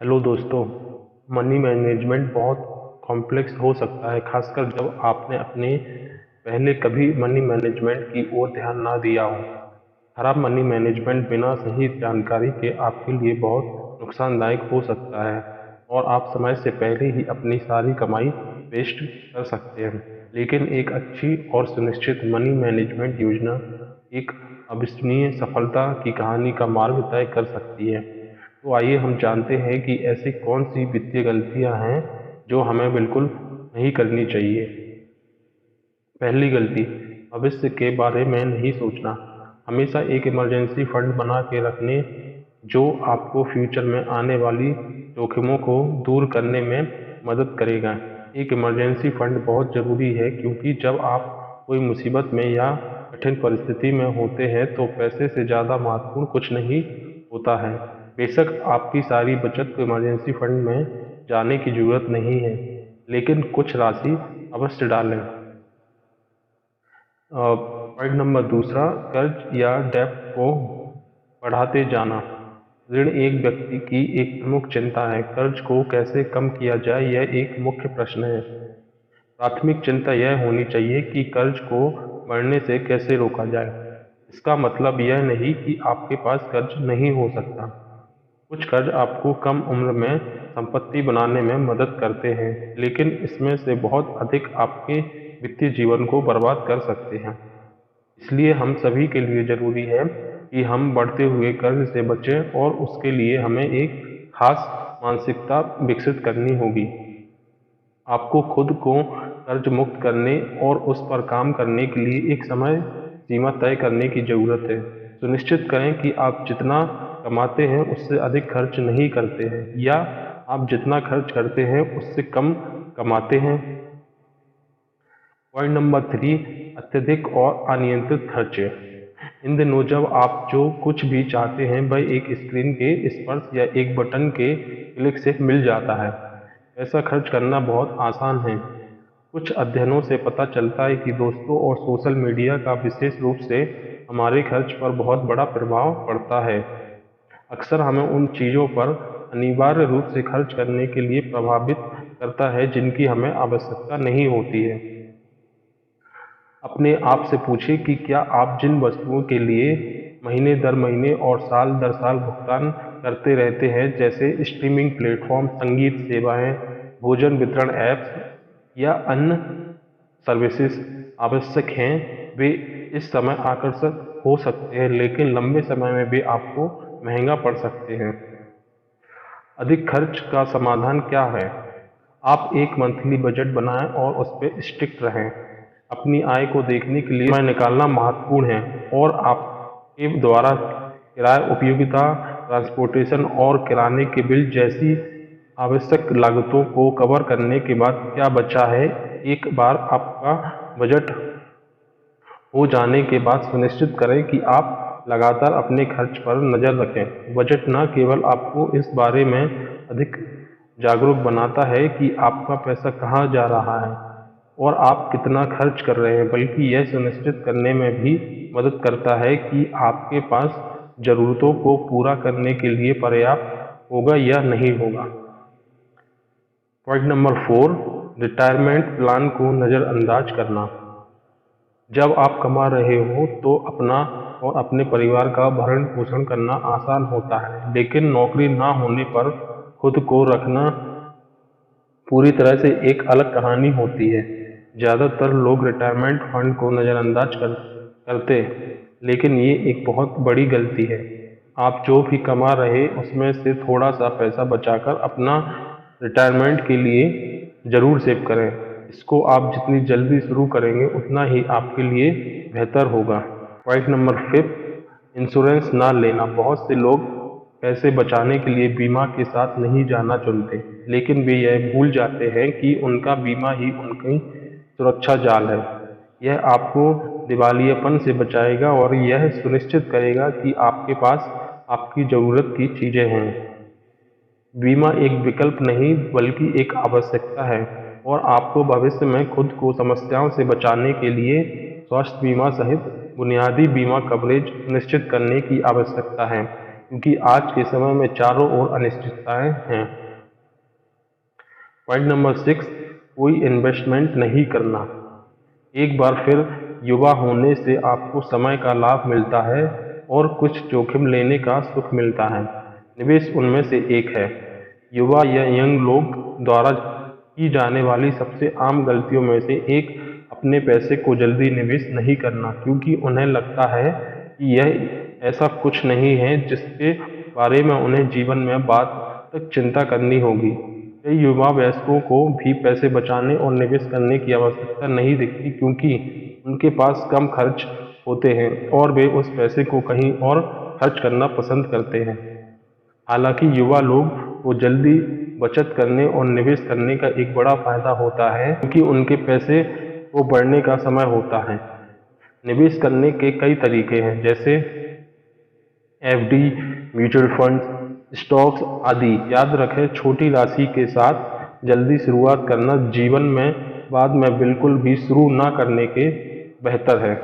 Hello दोस्तों। Money management बहुत complex हो सकता है, खासकर जब आपने अपने पहले कभी मनी मैनेजमेंट की ओर ध्यान ना दिया हो। खराब मनी मैनेजमेंट बिना सही जानकारी के आपके लिए बहुत नुकसानदायक हो सकता है और आप समय से पहले ही अपनी सारी कमाई वेस्ट कर सकते हैं। लेकिन एक अच्छी और सुनिश्चित मनी मैनेजमेंट योजना एक अविश्वसनीय सफलता की कहानी का मार्ग तय कर सकती है। तो आइए हम जानते हैं कि ऐसी कौन सी वित्तीय गलतियां हैं जो हमें बिल्कुल नहीं करनी चाहिए। पहली गलती, भविष्य के बारे में नहीं सोचना। हमेशा एक इमरजेंसी फंड बना के रखने जो आपको फ्यूचर में आने वाली जोखिमों को दूर करने में मदद करेगा। एक इमरजेंसी फंड बहुत ज़रूरी है क्योंकि जब आप कोई मुसीबत में या कठिन परिस्थिति में होते हैं तो पैसे से ज़्यादा महत्वपूर्ण कुछ नहीं होता है। बेशक आपकी सारी बचत को इमरजेंसी फंड में जाने की जरूरत नहीं है, लेकिन कुछ राशि अवश्य डालें। पॉइंट नंबर दूसरा, कर्ज या डेब्ट को बढ़ाते जाना। ऋण एक व्यक्ति की एक प्रमुख चिंता है। कर्ज को कैसे कम किया जाए, यह एक मुख्य प्रश्न है। प्राथमिक चिंता यह होनी चाहिए कि कर्ज को बढ़ने से कैसे रोका जाए। इसका मतलब यह नहीं कि आपके पास कर्ज नहीं हो सकता। कुछ कर्ज आपको कम उम्र में संपत्ति बनाने में मदद करते हैं, लेकिन इसमें से बहुत अधिक आपके वित्तीय जीवन को बर्बाद कर सकते हैं। इसलिए हम सभी के लिए जरूरी है कि हम बढ़ते हुए कर्ज से बचें और उसके लिए हमें एक खास मानसिकता विकसित करनी होगी। आपको खुद को कर्ज मुक्त करने और उस पर काम करने के लिए एक समय सीमा तय करने की जरूरत है। सुनिश्चित करें कि आप जितना कमाते हैं उससे अधिक खर्च नहीं करते हैं, या आप जितना खर्च करते हैं उससे कम कमाते हैं। पॉइंट नंबर 3, अत्यधिक और अनियंत्रित खर्चे। इन दिनों जब आप जो कुछ भी चाहते हैं वह एक स्क्रीन के स्पर्श या एक बटन के क्लिक से मिल जाता है। पैसा खर्च करना बहुत आसान है। कुछ अध्ययनों से पता चलता है कि दोस्तों और सोशल मीडिया का विशेष रूप से हमारे खर्च पर बहुत बड़ा प्रभाव पड़ता है। अक्सर हमें उन चीज़ों पर अनिवार्य रूप से खर्च करने के लिए प्रभावित करता है जिनकी हमें आवश्यकता नहीं होती है। अपने आप से पूछें कि क्या आप जिन वस्तुओं के लिए महीने दर महीने और साल दर साल भुगतान करते रहते हैं, जैसे स्ट्रीमिंग प्लेटफॉर्म, संगीत सेवाएं, भोजन वितरण ऐप्स या अन्य सर्विसेज आवश्यक हैं, वे इस समय आकर्षक हो सकते हैं लेकिन लंबे समय में वे आपको महंगा पड़ सकते हैं। अधिक खर्च का समाधान क्या है? आप एक मंथली बजट बनाएं और उस पर स्टिक रहें। अपनी आय को देखने के लिए समय निकालना महत्वपूर्ण है और आपके द्वारा किराए, उपयोगिता, ट्रांसपोर्टेशन और किराने के बिल जैसी आवश्यक लागतों को कवर करने के बाद क्या बचा है। एक बार आपका बजट हो जाने के बाद सुनिश्चित करें कि आप लगातार अपने खर्च पर नज़र रखें। बजट न केवल आपको इस बारे में अधिक जागरूक बनाता है कि आपका पैसा कहाँ जा रहा है और आप कितना खर्च कर रहे हैं, बल्कि यह सुनिश्चित करने में भी मदद करता है कि आपके पास ज़रूरतों को पूरा करने के लिए पर्याप्त होगा या नहीं होगा। पॉइंट नंबर 4, रिटायरमेंट प्लान को नज़रअंदाज करना। जब आप कमा रहे हो तो अपना और अपने परिवार का भरण पोषण करना आसान होता है, लेकिन नौकरी ना होने पर खुद को रखना पूरी तरह से एक अलग कहानी होती है। ज़्यादातर लोग रिटायरमेंट फंड को नज़रअंदाज करते, लेकिन ये एक बहुत बड़ी गलती है। आप जो भी कमा रहे उसमें से थोड़ा सा पैसा बचाकर अपना रिटायरमेंट के लिए ज़रूर सेव करें। इसको आप जितनी जल्दी शुरू करेंगे उतना ही आपके लिए बेहतर होगा। पॉइंट नंबर 5, इंश्योरेंस ना लेना। बहुत से लोग पैसे बचाने के लिए बीमा के साथ नहीं जाना चुनते, लेकिन वे यह भूल जाते हैं कि उनका बीमा ही उनकी सुरक्षा जाल है। यह आपको दिवालियेपन से बचाएगा और यह सुनिश्चित करेगा कि आपके पास आपकी ज़रूरत की चीज़ें हैं। बीमा एक विकल्प नहीं बल्कि एक आवश्यकता है और आपको भविष्य में खुद को समस्याओं से बचाने के लिए स्वास्थ्य बीमा सहित बुनियादी बीमा कवरेज सुनिश्चित करने की आवश्यकता है, क्योंकि आज के समय में चारों ओर अनिश्चितताएं हैं। पॉइंट नंबर 6, कोई इन्वेस्टमेंट नहीं करना। एक बार फिर युवा होने से आपको समय का लाभ मिलता है और कुछ जोखिम लेने का सुख मिलता है। निवेश उनमें से एक है। युवा या यंग लोग द्वारा की जाने वाली सबसे आम गलतियों में से एक अपने पैसे को जल्दी निवेश नहीं करना, क्योंकि उन्हें लगता है कि यह ऐसा कुछ नहीं है जिसके बारे में उन्हें जीवन में बाद तक चिंता करनी होगी। कई युवा वयस्कों को भी पैसे बचाने और निवेश करने की आवश्यकता नहीं दिखती, क्योंकि उनके पास कम खर्च होते हैं और वे उस पैसे को कहीं और खर्च करना पसंद करते हैं। हालांकि युवा लोग को जल्दी बचत करने और निवेश करने का एक बड़ा फायदा होता है, क्योंकि उनके पैसे को बढ़ने का समय होता है। निवेश करने के कई तरीके हैं, जैसे एफडी, म्यूचुअल फंड्स, स्टॉक्स आदि। याद रखें, छोटी राशि के साथ जल्दी शुरुआत करना जीवन में बाद में बिल्कुल भी शुरू ना करने के बेहतर है।